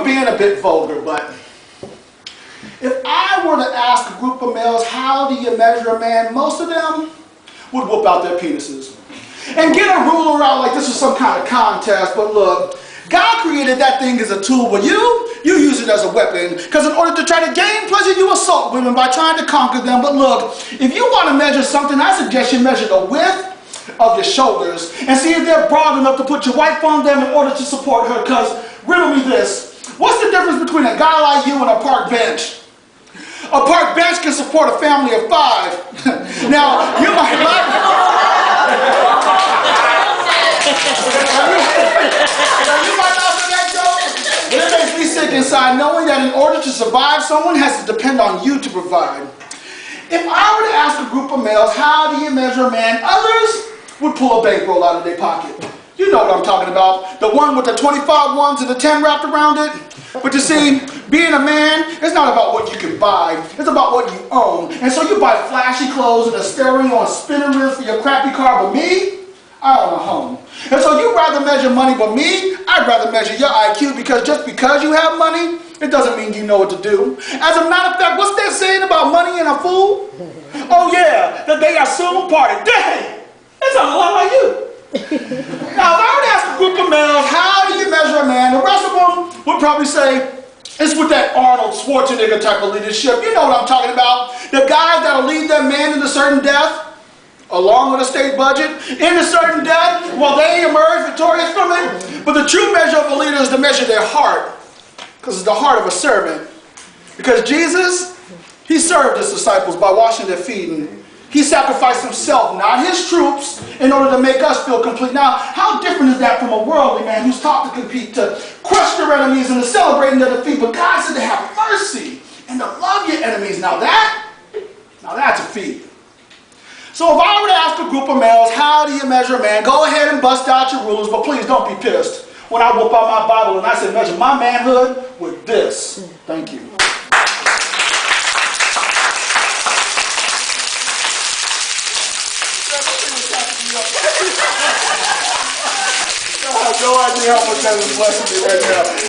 being a bit vulgar, but if I were to ask a group of males, how do you measure a man, most of them would whoop out their penises and get a ruler out like this was some kind of contest. But look, God created that thing as a tool, but you use it as a weapon, because in order to try to gain pleasure, you assault women by trying to conquer them. But look, if you want to measure something, I suggest you measure the width of your shoulders and see if they're broad enough to put your wife on them in order to support her. Because riddle me this, what's the difference between a guy like you and a park bench? A park bench can support a family of 5. Now, you might not for that joke, but it makes me sick inside knowing that in order to survive, someone has to depend on you to provide. If I were to ask a group of males, how do you measure a man, others would pull a bankroll out of their pocket. You know what I'm talking about. The one with the 25 ones and the 10 wrapped around it. But you see, being a man, it's not about what you can buy. It's about what you own. And so you buy flashy clothes and a stereo and spinning wheels for your crappy car. But me, I own a home. And so you'd rather measure money, but me, I'd rather measure your IQ, because just because you have money, it doesn't mean you know what to do. As a matter of fact, what's that saying about money and a fool? Oh yeah, that they are soon parted. Dang, that sounds a lot like you. Now, if I were to ask a group of males, how do you measure a man, the rest of them would probably say, it's with that Arnold Schwarzenegger type of leadership. You know what I'm talking about. The guys that'll lead their man into certain death, along with a state budget, into certain death, while they emerge victorious from it. But the true measure of a leader is to measure their heart, because it's the heart of a servant. Because Jesus, he served his disciples by washing their feet, and he sacrificed himself, not his troops, in order to make us feel complete. Now, how different is that from a worldly man who's taught to compete, to crush their enemies and to celebrate their defeat? But God said to have mercy and to love your enemies. Now that's a feat. So if I were to ask a group of males, how do you measure a man? Go ahead and bust out your rulers, but please don't be pissed when I whip out my Bible and I say measure my manhood with this. Thank you. I have no idea how much that is blessing me right now.